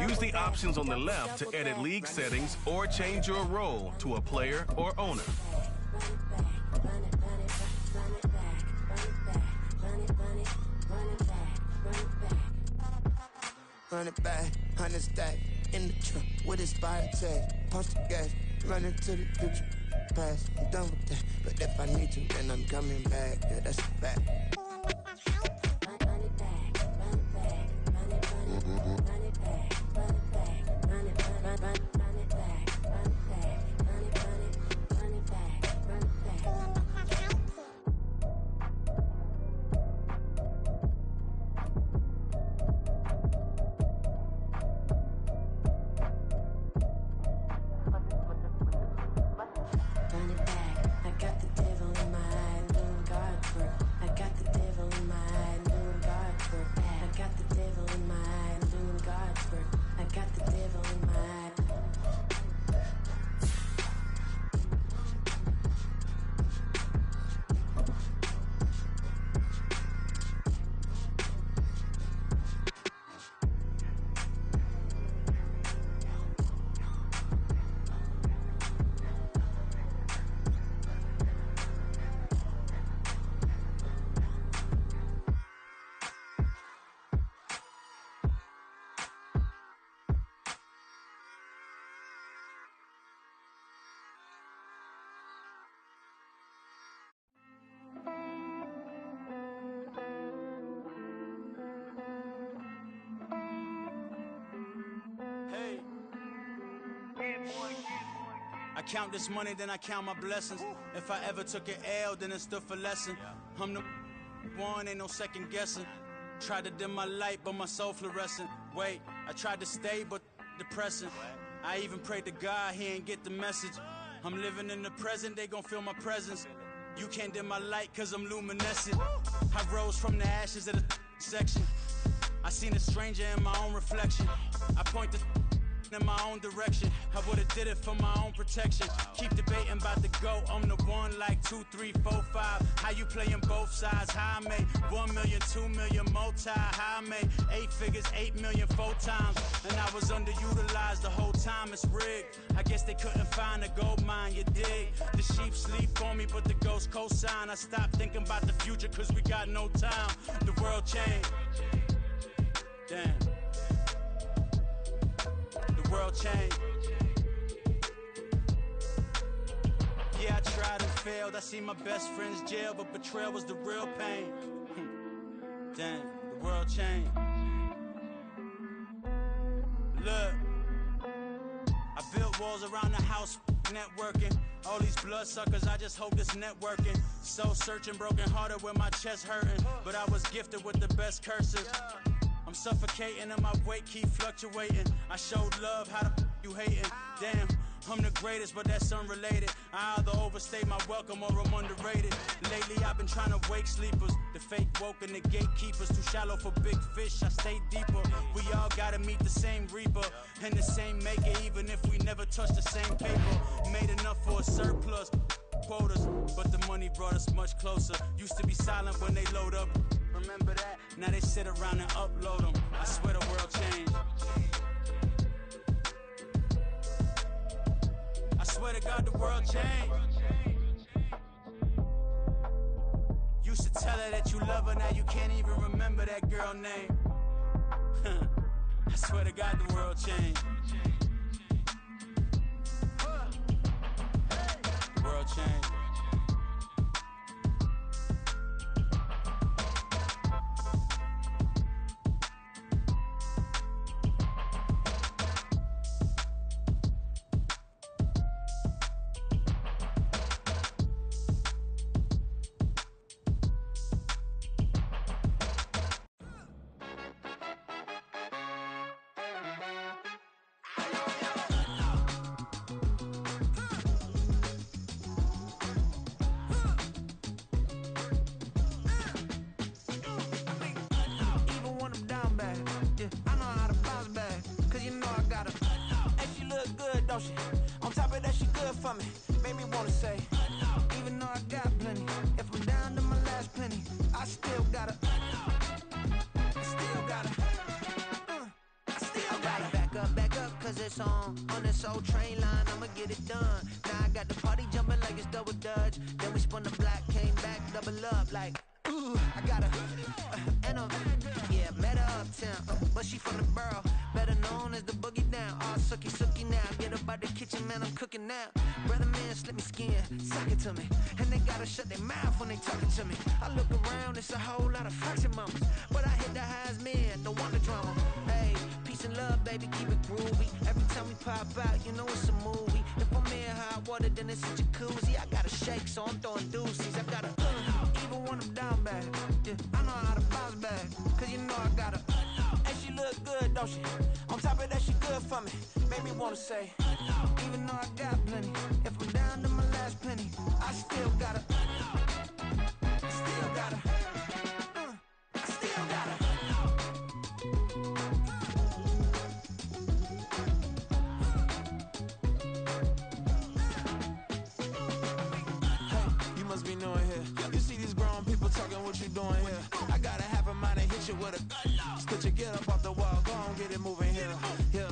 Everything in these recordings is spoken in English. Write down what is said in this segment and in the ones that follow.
Use the options on the left to edit league settings or change your role to a player or owner. Run it back, 100 stack, in the trunk with expired tag. Punch the gas, running to the future, past. I'm done with that, but if I need to, then I'm coming back. Yeah, that's a fact. I count this money, then I count my blessings. If I ever took an L, then it stood for lesson. I'm the one, ain't no second guessing. Tried to dim my light, but my soul fluorescent. Wait, I tried to stay, but depressing. I even prayed to God, he ain't get the message. I'm living in the present, they gon' feel my presence. You can't dim my light, cause I'm luminescent. I rose from the ashes of the section. I seen a stranger in my own reflection. I point the in my own direction. I would've did it for my own protection. Keep debating about the GOAT. I'm the one like 2, 3, 4, 5. How you playing both sides? How I made 1 million, 2 million, multi. How I made 8 figures, 8 million, 4 times. And I was underutilized the whole time. It's rigged. I guess they couldn't find a gold mine, you dig? The sheep sleep on me, but the ghost cosign. I stopped thinking about the future, cause we got no time. The world changed. Damn. The world changed. Yeah, I tried and failed. I seen my best friends jail, but betrayal was the real pain. Damn, the world changed. Look, I built walls around the house, networking. All these bloodsuckers, I just hope this networking. Soul searching, broken hearted with my chest hurting. But I was gifted with the best curses. I'm suffocating and my weight keep fluctuating. I showed love, how the you hating? Damn, I'm the greatest, but that's unrelated. I either overstay my welcome or I'm underrated. Lately I've been trying to wake sleepers. The fake woke and the gatekeepers. Too shallow for big fish, I stay deeper. We all gotta meet the same reaper and the same maker, even if we never touch the same paper. Made enough for a surplus quotas, but the money brought us much closer. Used to be silent when they load up. Remember that? Now they sit around and upload them. I swear the world changed. I swear to God the world changed. Used to tell her that you love her, now you can't even remember that girl name. I swear to God the world changed. The world changed. On top of that, she good for me. Made me wanna say, even though I got plenty, if I'm down to my last penny, I still gotta, I still gotta back cause it's on this old train line, I'ma get it done. Now I got the party jumping like it's double dutch. Then we spun the block, came back, double up like, ooh, I got her, and yeah, met her uptown, but she from the borough, better known as the boogie down. All sucky now, get up out the kitchen, man, I'm cooking now. Brother man, slip me skin, suck it to me, and they gotta shut their mouth when they talking to me. I look around, it's a whole lot of foxy mamas, but I hit the highs, man, don't want the drama. Hey, peace and love, baby, keep it groovy. Every time we pop out, you know it's a movie. If I'm in hot water, then it's a jacuzzi. I gotta shake, so I'm throwing deuces. I gotta, even when I'm down bad, yeah, I know how to bounce back, cause you know I gotta, and she look good, don't she? On top of that, she good for me, made me wanna say, even though I got plenty, if I'm down to my last penny, I still gotta, I still gotta. Be knowing here. You see these grown people talking, what you doing here? I gotta have a mind to hit you with a stitch you, get up off the wall, go on, get it moving here. Yeah,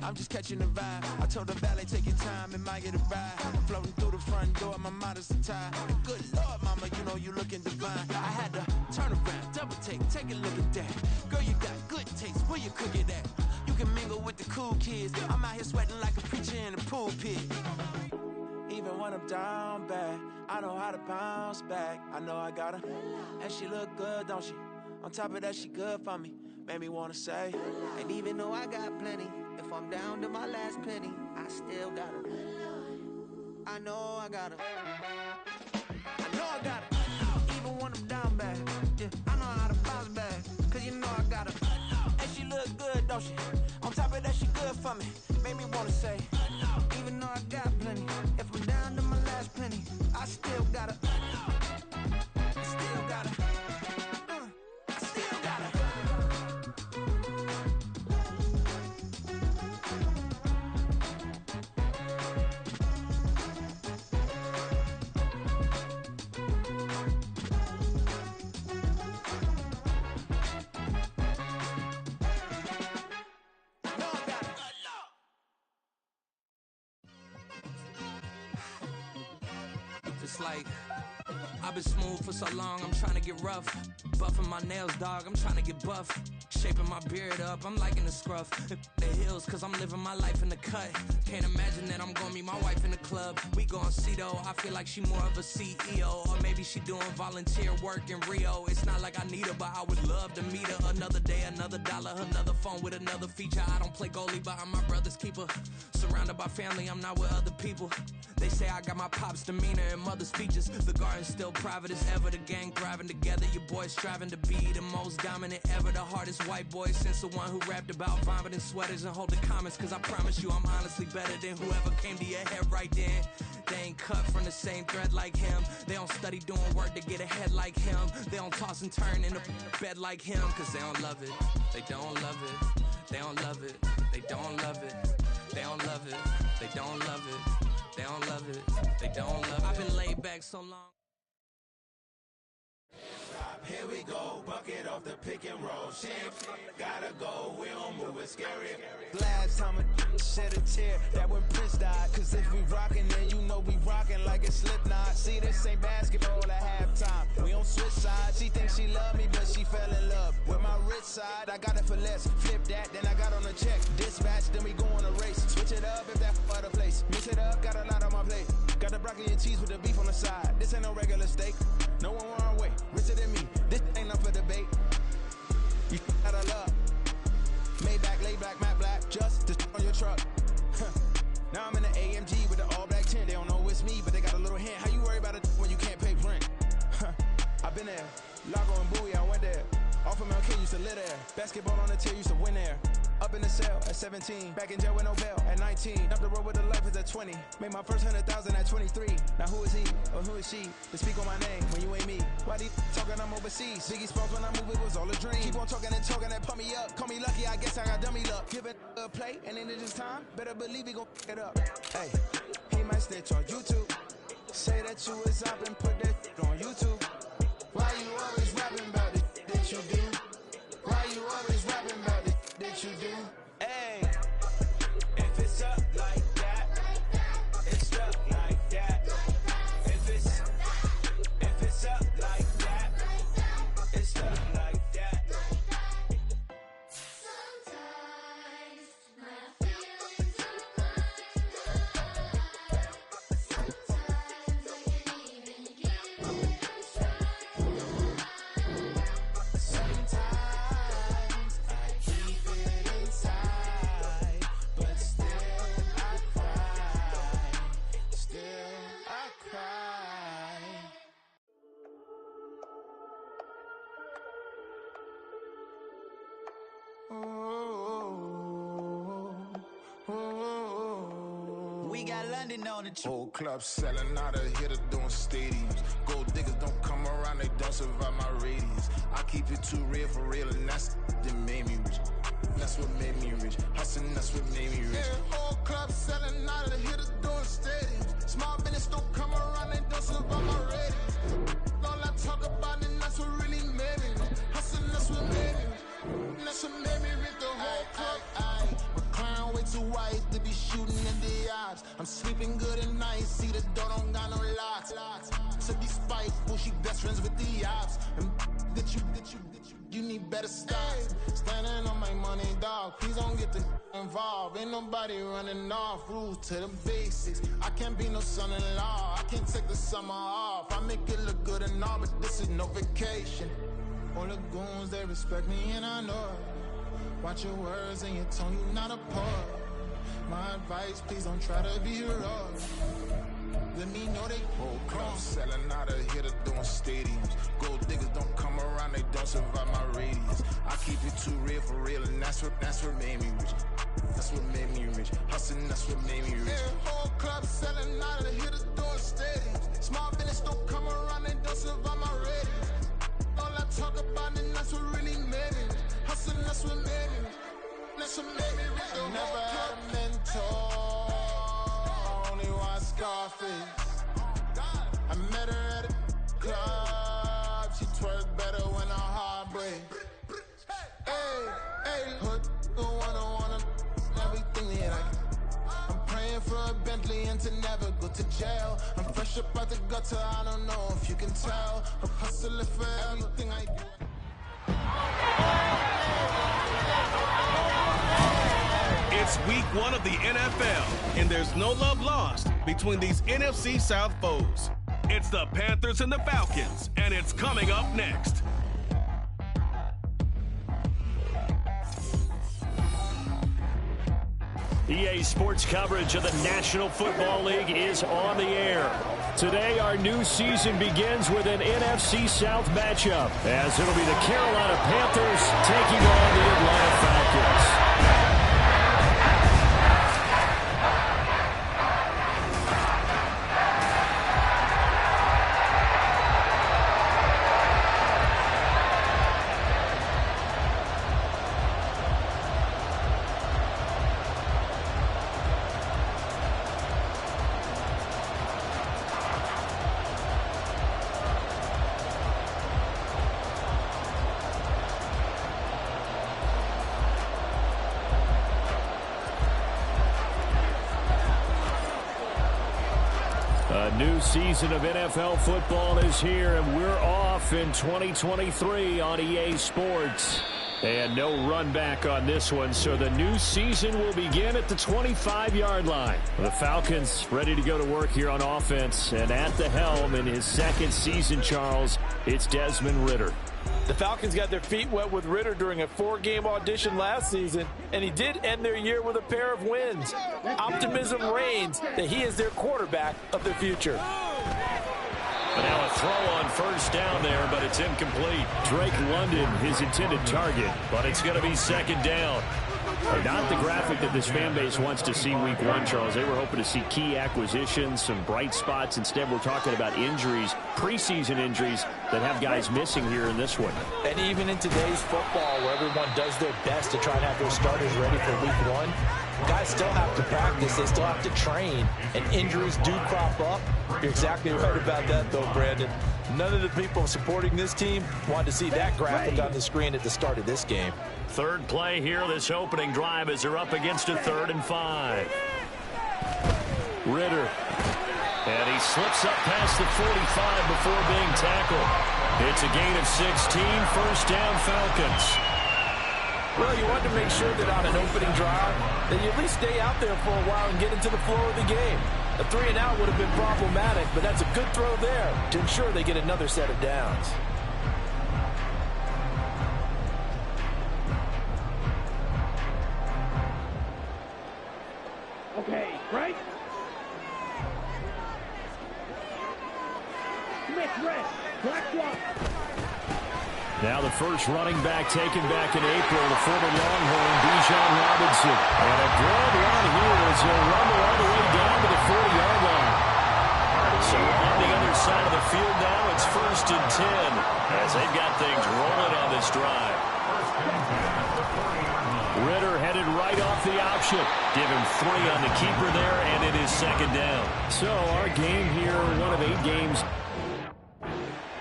I'm just catching the vibe. I told the valet, take your time, it might get a ride. Floating through the front door, my mind is tied. And good Lord, mama, you know you looking divine. I had to turn around, double take a look at that. Girl, you got good taste, where you cook it at? You can mingle with the cool kids. I'm out here sweating like a preacher in a pulpit. Even when I'm down bad, I know how to bounce back. I know I got her, and she look good, don't she? On top of that, she good for me, made me wanna say. And even though I got plenty, if I'm down to my last penny, I still got her. I know I got her. I know I got her. Even when I'm down bad, yeah, I know how to bounce back, cause you know I got her. And she look good, don't she? On top of that, she good for me, made me wanna say. Even though I got plenty, if I'm down to my last penny, I still gotta, still gotta, still gotta. It's like, I've been smooth for so long, I'm trying to get rough. Buffing my nails, dog, I'm trying to get buff. Shaping my beard up, I'm liking the scruff. The hills, cause I'm living my life in the cut. Can't imagine that I'm gonna meet my wife in the club. We gon' see though, I feel like she more of a CEO. Or maybe she doing volunteer work in Rio. It's not like I need her, but I would love to meet her. Another day, another dollar, another phone with another feature. I don't play goalie, but I'm my brother's keeper. Surrounded by family, I'm not with other people. They say I got my pop's demeanor and mother's features. The garden's still private as ever. The gang thriving together. Your boys striving to be the most dominant ever. The hardest white boy since the one who rapped about vomiting sweaters and holding comments. Cause I promise you I'm honestly better than whoever came to your head right then. They ain't cut from the same thread like him. They don't study doing work to get ahead like him. They don't toss and turn in the bed like him. Cause they don't love it. They don't love it. They don't love it. They don't love it. They don't love it. They don't love it. They don't love it. They don't love it. I've been laid back so long. Here we go, bucket off the pick and roll. Shit, gotta go, we don't move, it's scary. Last time a shed a tear, that when Prince died. Cause if we rockin', then you know we rockin' like a Slipknot. See, this ain't basketball at halftime. We don't switch sides. She thinks she love me, but she fell in love with my rich side. I got it for less. Flip that, then I got on a check. Dispatch, then we go on a race. Switch it up if that other place. Mix it up, got a lot on my plate. Got the broccoli and cheese with the beef on the side. This ain't no regular steak. No one wrong way, richer than me. This ain't up for debate. You out of love. Maybach, laid back, matte black, just to on your truck. Now I'm in the AMG with the all black tint. They don't know it's me, but they got a little hint. How you worry about it when you can't pay rent? I've been there. Lago and Bowie, I went there. Off of Mount K, used to live there. Basketball on the tier, used to win there. Up in the cell at 17. Back in jail with no bail at 19. Up the road with the life is at 20. Made my first 100,000 at 23. Now who is he or who is she to speak on my name when you ain't me? Why they talking I'm overseas? Biggie Smalls when I move, it was all a dream. Keep on talking and pump me up. Call me lucky, I guess I got dummy luck. Give it a play and then it's time. Better believe he gon' f*** it up. Hey, he might snitch on YouTube. Say that you was up and put that on YouTube. Why you always rapping about it that you do? Why you always rapping about it that you do? Hey, We got London on the Whole club selling out of hitter doing stadiums. Gold diggers don't come around, they don't survive my radius. I keep it too real for real, and that's that made me rich. That's what made me rich. Hustling, that's what made me rich. Yeah, whole club selling out of hitters doing stadiums. Small business don't come around, they don't survive my radius. All I talk about, and that's what really made me rich. Hustling, that's what made me rich. That's what made me rich. The whole club. My crown way too white to be shooting in the eyes. I'm sleeping good at night, see the door don't got no locks. To be spiteful, she best friends with the ops. And you need better styles. Standing on my money, dog. Please don't get the involved. Ain't nobody running off. Rules to the basics. I can't be no son-in-law. I can't take the summer off. I make it look good and all, but this is no vacation. All the goons, they respect me and I know it. Watch your words and your tone, you not a poet. My advice, please don't try to be heroic. Let me know they whole club selling out of hitter doing stadiums. Gold diggers don't come around, they don't survive my radius. I keep it too real for real, and that's what made me rich. That's what made me rich. Hustling, that's what made me rich. Yeah, whole club selling out of hitters doing stadiums. Small business don't come around, they don't survive my radius. All I talk about, and that's what really made me rich. Hustling, that's what made me rich. That's what made me rich. I never had a mentor. Only watch Scarface. I met her at a club. She twerk better when her heart breaks. Hey, hood, the wanna everything that I'm praying for a Bentley and to never go to jail. I'm fresh up out the gutter, I don't know if you can tell. I'm hustling for everything I do. It's week 1 of the NFL, and there's no love lost between these NFC South foes. It's the Panthers and the Falcons, and it's coming up next. EA Sports coverage of the National Football League is on the air. Today, our new season begins with an NFC South matchup, as it'll be the Carolina Panthers taking on the Atlanta Falcons. A new season of NFL football is here, and we're off in 2023 on EA Sports. And no run back on this one, so the new season will begin at the 25-yard line. The Falcons ready to go to work here on offense, and at the helm in his second season, Charles, it's Desmond Ridder. The Falcons got their feet wet with Ridder during a 4-game audition last season, and he did end their year with a pair of wins. Optimism reigns that he is their quarterback of the future. But now a throw on first down there, but it's incomplete. Drake London, his intended target, but it's going to be second down. Not the graphic that this fan base wants to see week 1, Charles. They were hoping to see key acquisitions, some bright spots. Instead, we're talking about injuries, preseason injuries that have guys missing here in this one. And even in today's football, where everyone does their best to try and have their starters ready for week 1, guys still have to practice. They still have to train, and injuries do crop up. You're exactly right about that, though, Brandon. None of the people supporting this team wanted to see that graphic on the screen at the start of this game. Third play here, this opening drive, as they're up against a 3rd and 5. Ridder. And he slips up past the 45 before being tackled. It's a gain of 16, first down Falcons. Well, you want to make sure that on an opening drive, that you at least stay out there for a while and get into the flow of the game. A 3-and-out would have been problematic, but that's a good throw there to ensure they get another set of downs. Okay, right? Smith, red, black one. Now the first running back taken back in April, the former Longhorn, Bijan Robinson. And a good run here as he'll rumble all the way down to the 40-yard line. So on the other side of the field now, it's 1st and 10 as they've got things rolling on this drive. Ritter headed right off the option. Give him 3 on the keeper there, and it is 2nd down. So our game here, one of 8 games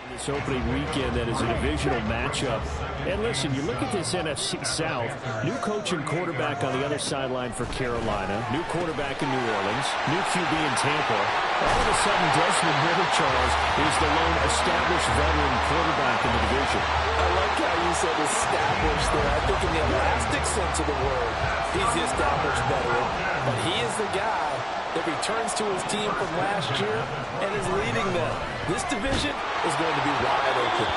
this opening weekend that is a divisional matchup. And listen, you look at this NFC South, new coach and quarterback on the other sideline for Carolina, new quarterback in New Orleans, new QB in Tampa. All of a sudden, Desmond Ritter, Charles, is the lone established veteran quarterback in the division. I like how you said established there. I think in the elastic sense of the word, he's the established veteran. But he is the guy that returns to his team from last year and is leading them. This division is going to be wide open.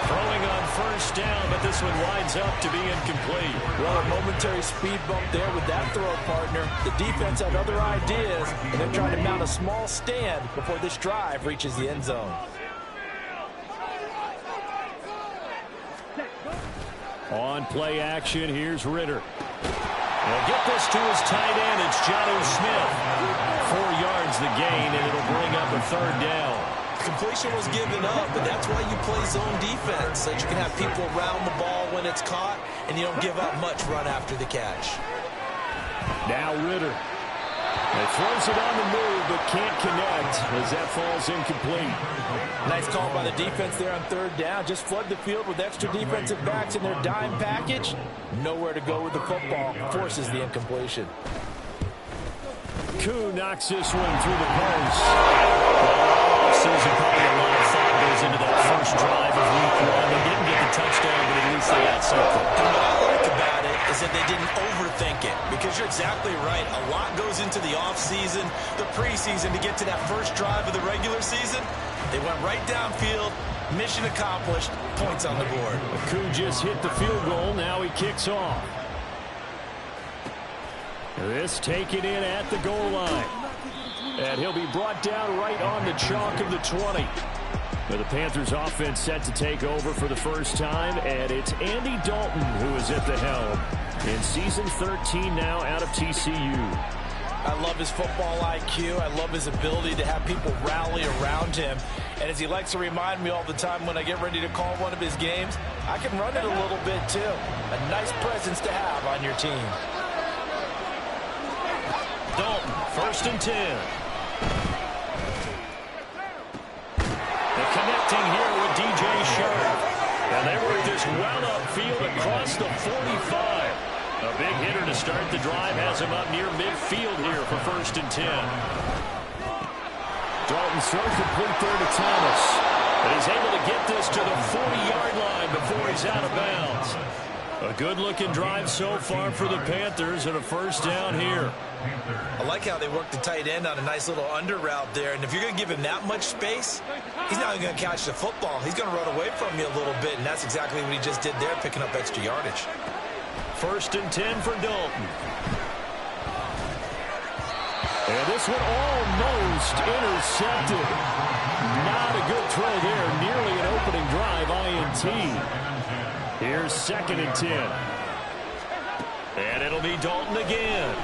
Throwing on 1st down, but this one winds up to be incomplete. Well, a momentary speed bump there with that throw partner. The defense had other ideas, and they're trying to mount a small stand before this drive reaches the end zone. On play action, here's Ritter. He'll get this to his tight end. It's Jonnu Smith. 4 yards the gain, and it'll bring up a 3rd down. Completion was given up, but that's why you play zone defense, so that you can have people around the ball when it's caught, and you don't give up much run after the catch. Now Ritter. He throws it on the move, but can't connect as that falls incomplete. Nice call by the defense there on 3rd down. Just flood the field with extra defensive backs in their dime package. Nowhere to go with the football. Forces the incompletion. Koo knocks this one through the post. Season, probably a lot of thought goes into that first drive of week 1. They didn't get the touchdown, but at least they got something. And what I like about it is that they didn't overthink it, because you're exactly right. A lot goes into the offseason, the preseason to get to that first drive of the regular season. They went right downfield, mission accomplished, points on the board. Koo just hit the field goal, now he kicks off. This taken in at the goal line. And he'll be brought down right on the chalk of the 20. But the Panthers offense set to take over for the first time, and it's Andy Dalton who is at the helm in season 13 now out of TCU. I love his football IQ. I love his ability to have people rally around him. And as he likes to remind me all the time when I get ready to call one of his games, I can run it a little bit too. A nice presence to have on your team. Dalton, 1st and 10. They're connecting here with DJ Sharp. And they work this well upfield across the 45. A big hitter to start the drive has him up near midfield here for 1st and 10. Dalton's throw complete there to Thomas. And he's able to get this to the 40-yard line before he's out of bounds. A good-looking drive so far for the Panthers and a 1st down here. I like how they worked the tight end on a nice little under route there. And if you're going to give him that much space, he's not going to catch the football. He's going to run away from you a little bit, and that's exactly what he just did there, picking up extra yardage. 1st and 10 for Dalton. And this one almost intercepted. Not a good throw there. Nearly an opening drive, INT. Here's 2nd and 10. And it'll be Dalton again.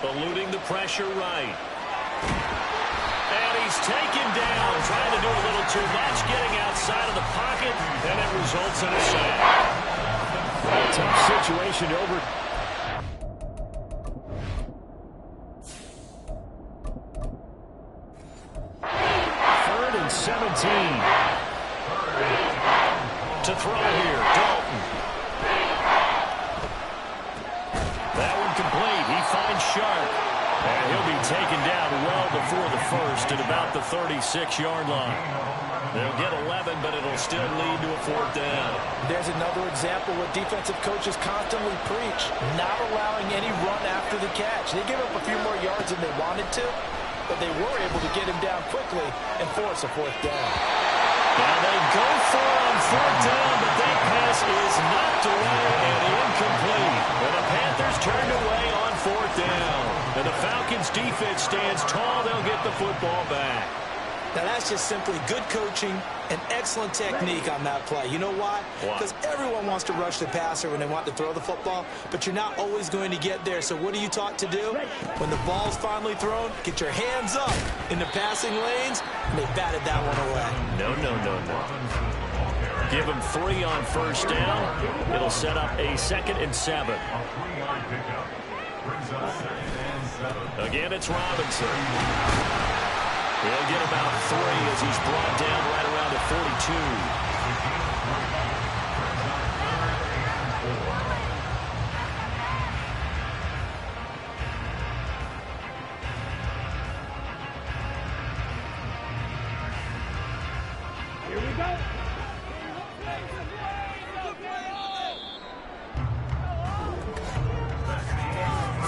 Eluding the pressure right. And he's taken down, trying to do a little too much, getting outside of the pocket, and it results in a sack. A tough situation over. 3rd and 17. To throw here, Dalton. That one complete. He finds Sharp. And he'll be taken down well before the 1st at about the 36-yard line. They'll get 11, but it'll still lead to a 4th down. There's another example what defensive coaches constantly preach, not allowing any run after the catch. They gave up a few more yards than they wanted to, but they were able to get him down quickly and force a 4th down. Now they go for on 4th down, but that pass is knocked away and incomplete. And the Panthers turned away on 4th down. And the Falcons defense stands tall. They'll get the football back. Now, that's just simply good coaching and excellent technique on that play. You know why? Because everyone wants to rush the passer when they want to throw the football, but you're not always going to get there. So what are you taught to do? When the ball's finally thrown, get your hands up in the passing lanes, and they batted that one away. No. Give him 3 on first down. It'll set up a 2nd and 7. Again, it's Robinson. He'll get about 3 as he's brought down right around the 42. Here we go.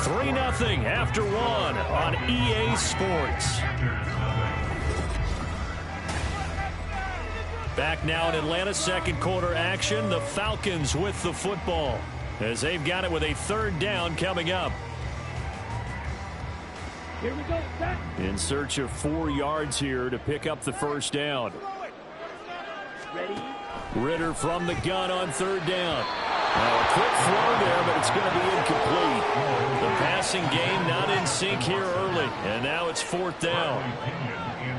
3-0 after 1 on EA Sports. Back now in Atlanta, second quarter action. The Falcons with the football as they've got it with a 3rd down coming up. Here we go. Back. In search of 4 yards here to pick up the first down. Ready? Ritter from the gun on 3rd down. Now a quick throw there, but it's going to be incomplete. The passing game not in sync here early, and now it's 4th down.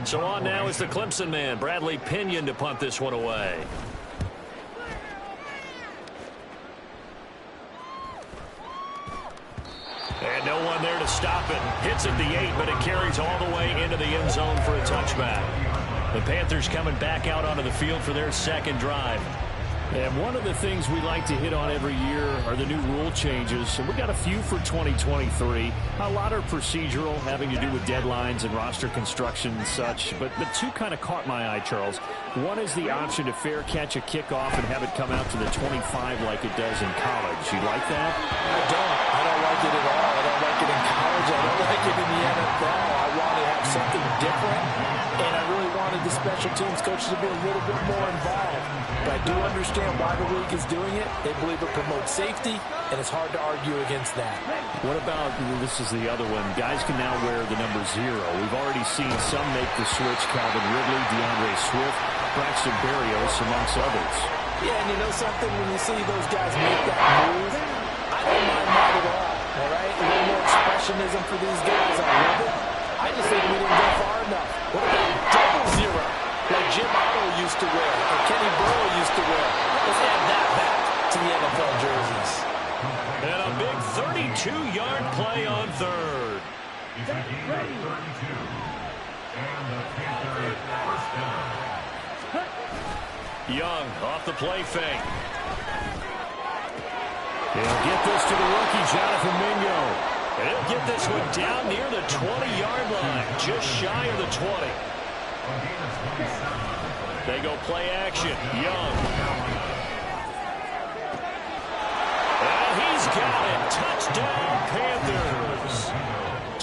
So on now is the Clemson man, Bradley Pinion, to punt this one away. And no one there to stop it. Hits at the 8, but it carries all the way into the end zone for a touchback. The Panthers coming back out onto the field for their 2nd drive. And one of the things we like to hit on every year are the new rule changes. And we got a few for 2023. A lot are procedural, having to do with deadlines and roster construction and such. But 2 kind of caught my eye, Charles. One is the option to fair catch a kickoff and have it come out to the 25 like it does in college. You like that? I don't like it at all. I don't like it in college. I don't like it in the NFL. I want to have something different. And I really wanted the special teams coaches to be a little bit more involved. But I do understand why the league is doing it. They believe it promotes safety, and it's hard to argue against that. What about, this is the other one, guys can now wear the number 0. We've already seen some make the switch, Calvin Ridley, DeAndre Swift, Braxton Berrios, amongst others. Yeah, and you know something? When you see those guys make that move, I don't mind that at all right? A little more expressionism for these guys. I love it. I just think we didn't go far enough. What about double 0? Like Jim Otto used to wear, or Kenny Burrow used to wear. Let's add that back to the NFL jerseys. And a big 32-yard play on 3rd. Young off the play fake. He'll get this to the rookie, Jonathan Mingo. And he'll get this one down near the 20-yard line, just shy of the 20. They go play action. Young. And he's got it. Touchdown, Panthers.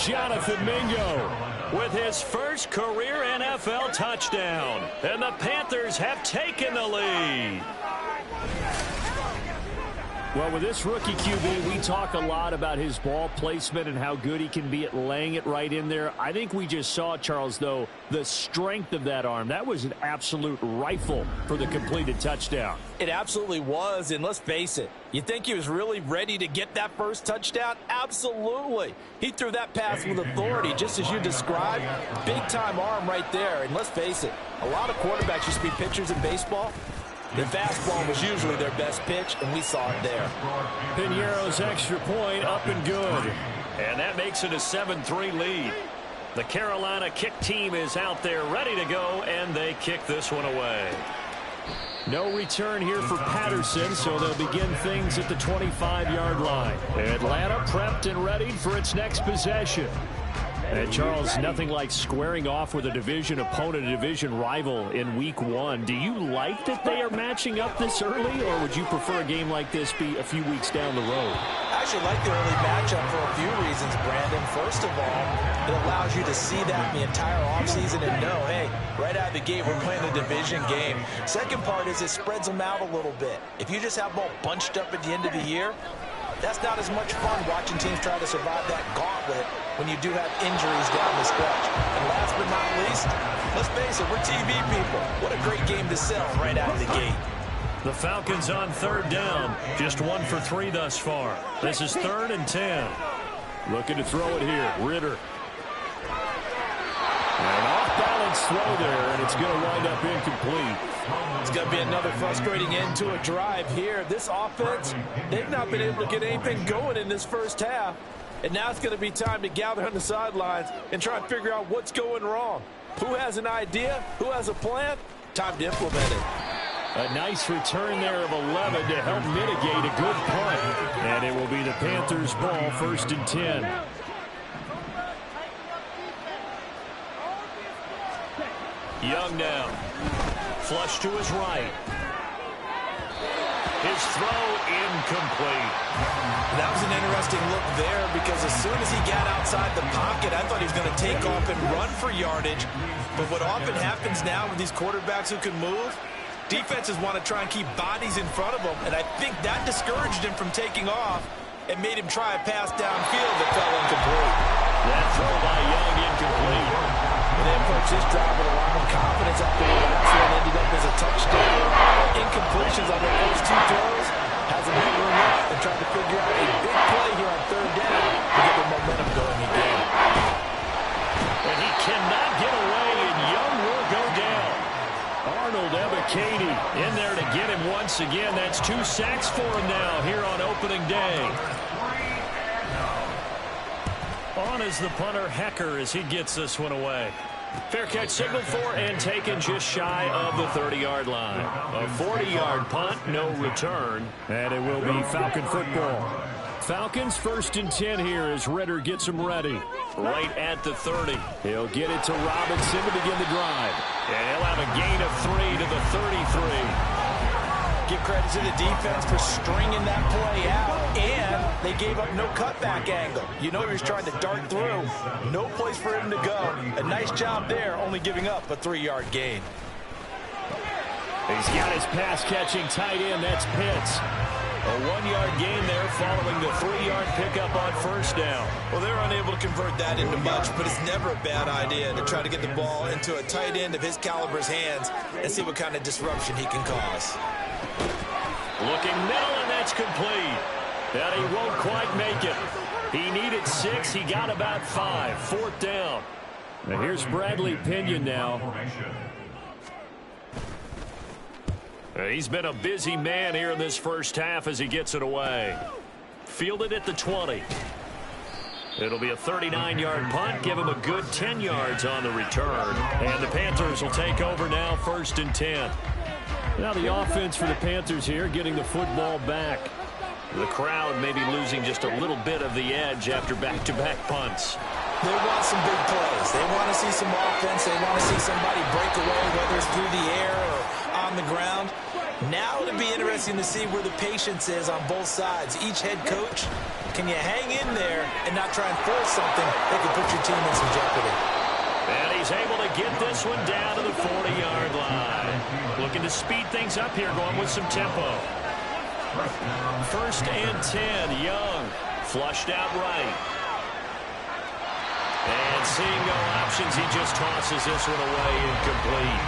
Jonathan Mingo with his first career NFL touchdown. And the Panthers have taken the lead. Well, with this rookie QB, we talk a lot about his ball placement and how good he can be at laying it right in there. I think we just saw, Charles, though, the strength of that arm. That was an absolute rifle for the completed touchdown. It absolutely was, and let's face it, you think he was really ready to get that first touchdown? Absolutely. He threw that pass with authority, just as you described. Big-time arm right there, and let's face it, a lot of quarterbacks used to be pitchers in baseball. The fastball was usually their best pitch, and we saw it there. Piñeiro's extra point up and good. And that makes it a 7-3 lead. The Carolina kick team is out there ready to go, and they kick this one away. No return here for Patterson, so they'll begin things at the 25-yard line. Atlanta prepped and ready for its next possession. And Charles, nothing like squaring off with a division opponent, a division rival in week 1. Do you like that they are matching up this early, or would you prefer a game like this be a few weeks down the road? I actually like the early matchup for a few reasons, Brandon. First of all, it allows you to see that the entire offseason and know, hey, right out of the gate, we're playing a division game. Second part is it spreads them out a little bit. If you just have them all bunched up at the end of the year, That's not as much fun watching teams try to survive that gauntlet when you do have injuries down the stretch. And last but not least, let's face it, we're TV people. What a great game to sell right out of the gate. The Falcons on 3rd down. Just 1 for 3 thus far. This is 3rd and 10. Looking to throw it here. Ritter. An off-balance throw there, and it's going to wind up incomplete. It's going to be another frustrating end to a drive here. This offense, they've not been able to get anything going in this first half. And now it's going to be time to gather on the sidelines and try and figure out what's going wrong. Who has an idea? Who has a plan? Time to implement it. A nice return there of 11 to help mitigate a good punt. And it will be the Panthers' ball, 1st and 10. Young now. Flush to his right. His throw incomplete. That was an interesting look there because as soon as he got outside the pocket, I thought he was going to take off and run for yardage. But what often happens now with these quarterbacks who can move, defenses want to try and keep bodies in front of them, and I think that discouraged him from taking off and made him try a pass downfield that fell incomplete. That throw by Young incomplete. And they approached this drive with a lot of confidence after the last one ended up as a touchdown. Incompletions on their first 2 throws has them hammering up and trying to figure out a big play here on 3rd down to get their momentum going again. And he cannot get away, and Young will go down. Arnold Ebiketie in there to get him once again. That's 2 sacks for him now here on opening day. On is the punter, Hecker, as he gets this one away. Fair catch signaled for and taken just shy of the 30-yard line. A 40-yard punt, no return, and it will be Falcon football. Falcons 1st and 10 here as Ritter gets them ready. Right at the 30. He'll get it to Robinson to begin the drive. And he'll have a gain of 3 to the 33. Give credit to the defense for stringing that play out, and they gave up no cutback angle. You know he was trying to dart through. No place for him to go. A nice job there, only giving up a 3-yard gain. He's got his pass-catching tight end. That's Pitts. A 1-yard gain there following the 3-yard pickup on 1st down. Well, they're unable to convert that into much, but it's never a bad idea to try to get the ball into a tight end of his caliber's hands and see what kind of disruption he can cause. Looking middle, and that's complete. That he won't quite make it. He needed 6. He got about 5. 4th down. Now here's Bradley Pinion now. He's been a busy man here in this first half as he gets it away. Fielded at the 20. It'll be a 39-yard punt. Give him a good 10 yards on the return. And the Panthers will take over now, 1st and 10. Now the offense for the Panthers here getting the football back. The crowd maybe losing just a little bit of the edge after back-to-back punts. They want some big plays. They want to see some offense. They want to see somebody break away, whether it's through the air or on the ground. Now it'll be interesting to see where the patience is on both sides. Each head coach, can you hang in there and not try and force something that could put your team in some jeopardy? And he's able to get this one down to the 40-yard line. Looking to speed things up here, going with some tempo. 1st and 10, Young. Flushed out right. And seeing no options, he just tosses this one away incomplete.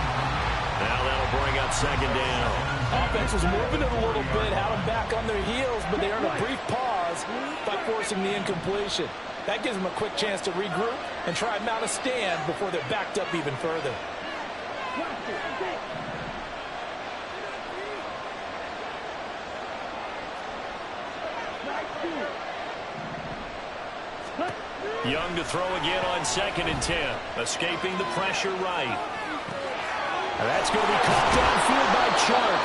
Now that'll bring up 2nd down. Offense was moving it a little bit, had them back on their heels, but they earned a brief pause by forcing the incompletion. That gives them a quick chance to regroup and try and mount a stand before they're backed up even further. Young to throw again on 2nd and 10. Escaping the pressure right. And that's going to be caught downfield by Chark.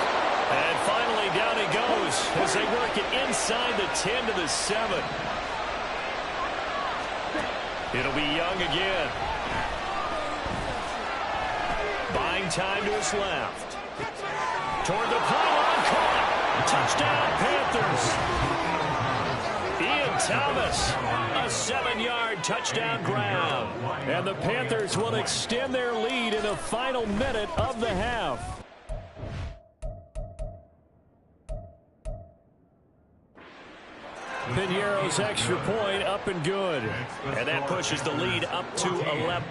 And finally down he goes as they work it inside the 10 to the 7. It'll be Young again. Buying time to his left. Toward the pylon, caught. Touchdown Panthers. Ian Thomas, a 7-yard touchdown grab. And the Panthers will extend their lead in the final minute of the half. Piñeiro's extra point up and good. And that pushes the lead up to 11.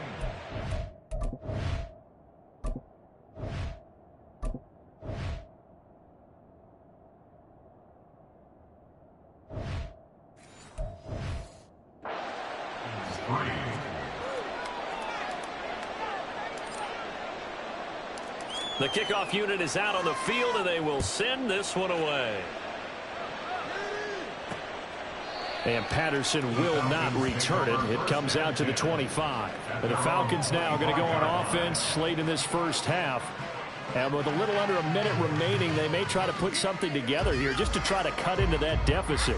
The kickoff unit is out on the field, and they will send this one away. And Patterson will not return it. It comes out to the 25. And the Falcons now going to go on offense late in this first half. And with a little under a minute remaining, they may try to put something together here just to try to cut into that deficit.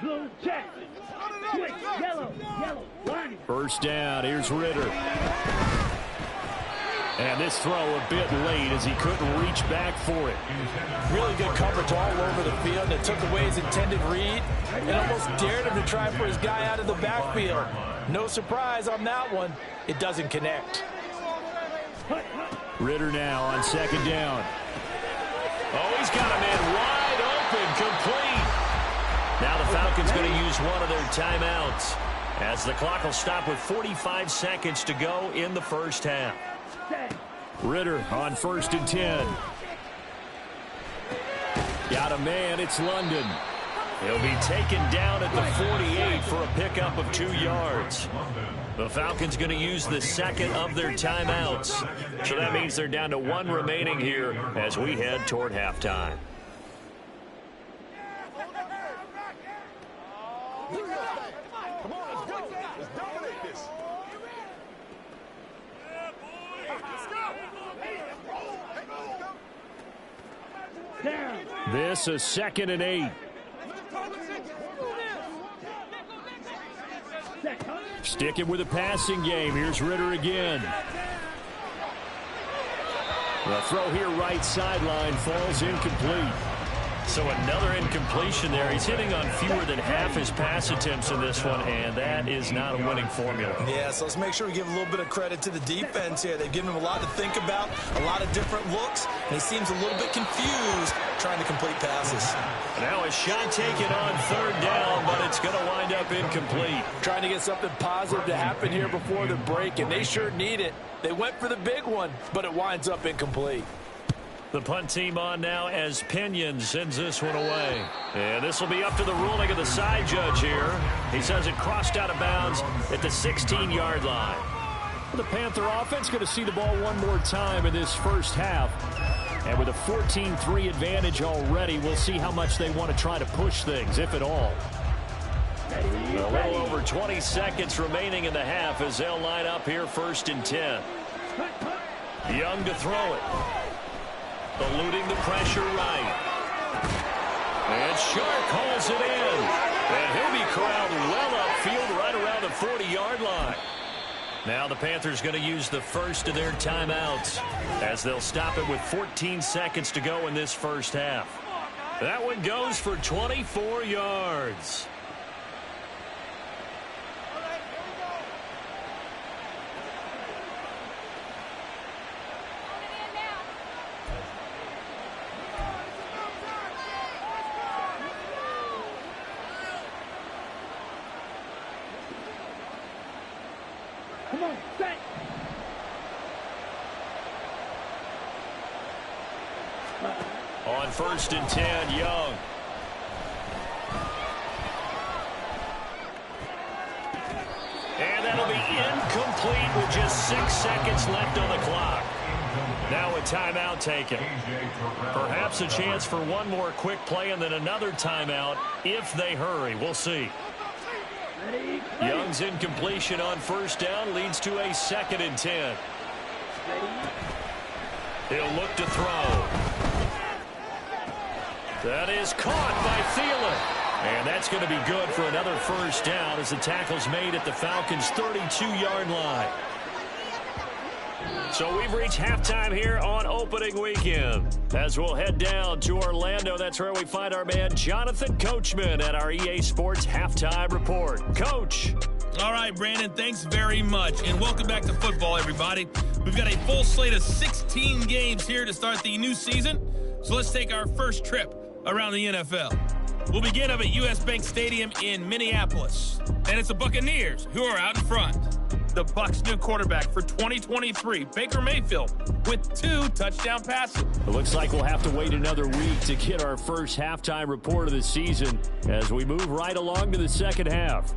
Blue check. Switch. Yellow. Line. First down. Here's Ritter. And this throw a bit late as he couldn't reach back for it. Really good coverage all over the field. It took away his intended read and almost dared him to try for his guy out of the backfield. No surprise on that one. It doesn't connect. Ritter now on second down. Oh, he's got a man wide open, complete. Now the Falcons going to use one of their timeouts as the clock will stop with 45 seconds to go in the first half. Ritter on 1st and 10. Got a man, it's London. He'll be taken down at the 48 for a pickup of 2 yards. The Falcons going to use the second of their timeouts. So that means they're down to 1 remaining here as we head toward halftime. This is 2nd and 8. Sticking with the passing game. Here's Ritter again. The throw here right sideline falls incomplete. So another incompletion there. He's hitting on fewer than half his pass attempts in this one, and that is not a winning formula. Yeah, so let's make sure we give a little bit of credit to the defense here. They've given him a lot to think about, a lot of different looks, and he seems a little bit confused trying to complete passes. Now a shot taken on 3rd down, but it's going to wind up incomplete. Trying to get something positive to happen here before the break, and they sure need it. They went for the big one, but it winds up incomplete. The punt team on now as Pinion sends this one away. And this will be up to the ruling of the side judge here. He says it crossed out of bounds at the 16-yard line. The Panther offense going to see the ball one more time in this first half. And with a 14-3 advantage already, we'll see how much they want to try to push things, if at all. A little over 20 seconds remaining in the half as they'll line up here 1st and 10. Young to throw it. Eluding the pressure right. And Sharp hauls it in. And he'll be corralled well upfield right around the 40-yard line. Now the Panthers going to use the first of their timeouts as they'll stop it with 14 seconds to go in this first half. That one goes for 24 yards. Come on, set. On 1st and 10, Young. And that'll be incomplete with just 6 seconds left on the clock. Now a timeout taken. Perhaps a chance for one more quick play and then another timeout if they hurry. We'll see. Young's incompletion on 1st down leads to a 2nd and 10. He'll look to throw. That is caught by Thielen. And that's going to be good for another 1st down as the tackle's made at the Falcons' 32-yard line. So we've reached halftime here on opening weekend. As we'll head down to Orlando, that's where we find our man Jonathan Coachman at our EA Sports Halftime Report. Coach. All right, Brandon, thanks very much. And welcome back to football, everybody. We've got a full slate of 16 games here to start the new season. So let's take our first trip around the NFL. We'll begin up at U.S. Bank Stadium in Minneapolis. And it's the Buccaneers who are out in front. The Bucs' new quarterback for 2023, Baker Mayfield, with 2 touchdown passes. It looks like we'll have to wait another week to get our first halftime report of the season as we move right along to the second half.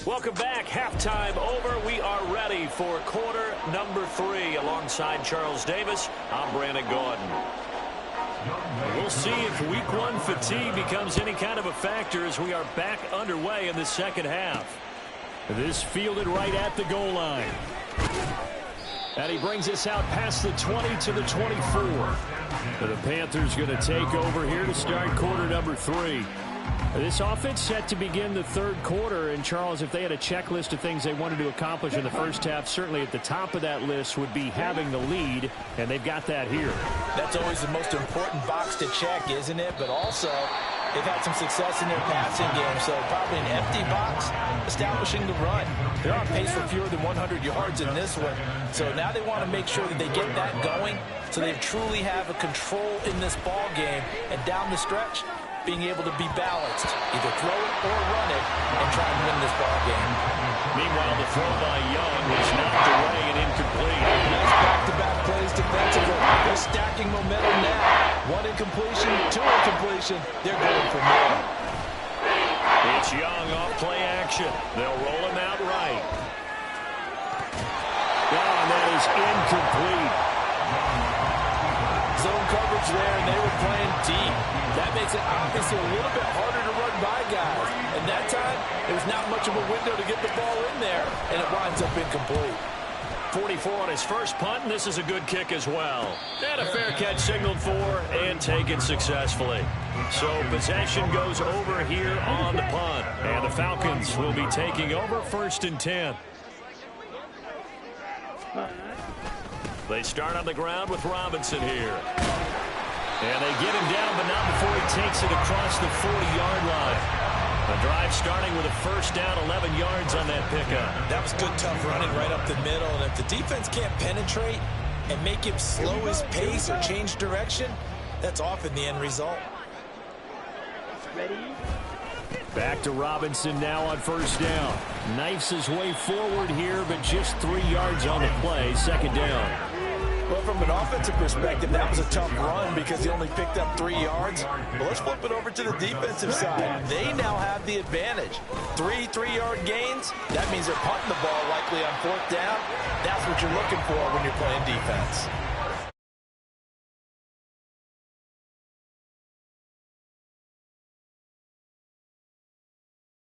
Welcome back. Halftime over. We are ready for quarter number 3. Alongside Charles Davis, I'm Brandon Gordon. We'll see if week 1 fatigue becomes any kind of a factor as we are back underway in the second half. This fielded right at the goal line. And he brings us out past the 20 to the 24. The Panthers going to take over here to start quarter number 3. This offense set to begin the third quarter. And, Charles, if they had a checklist of things they wanted to accomplish in the first half, certainly at the top of that list would be having the lead, and they've got that here. That's always the most important box to check, isn't it? But also, they've had some success in their passing game, so probably an empty box, establishing the run. They're on pace for fewer than 100 yards in this one, so now they want to make sure that they get that going so they truly have a control in this ball game, and down the stretch, being able to be balanced, either throw it or run it, and try and win this ball game. Meanwhile, the throw by Young was knocked away and incomplete. Nice back-to-back plays defensively. They're stacking momentum now. 1 incompletion, 2 incompletion. They're going for more. It's Young off play action. They'll roll him out right. And that is incomplete. Zone coverage there, and they were playing deep. That makes it obviously a little bit harder to run by guys. And that time, there's not much of a window to get the ball in there, and it winds up incomplete. 44 on his first punt, and this is a good kick as well. And a fair catch signaled for and taken successfully. So possession goes over here on the punt. And the Falcons will be taking over 1st and 10. They start on the ground with Robinson here. And they get him down, but not before he takes it across the 40-yard line. The drive starting with a first down, 11 yards on that pickup. That was good, tough running right up the middle. And if the defense can't penetrate and make him slow his pace or change direction, that's often the end result. Ready? Back to Robinson now on first down. Knifes his way forward here, but just 3 yards on the play. Second down. Well, from an offensive perspective, that was a tough run because he only picked up 3 yards. Well, let's flip it over to the defensive side. They now have the advantage. 3 3-yard gains. That means they're punting the ball likely on 4th down. That's what you're looking for when you're playing defense.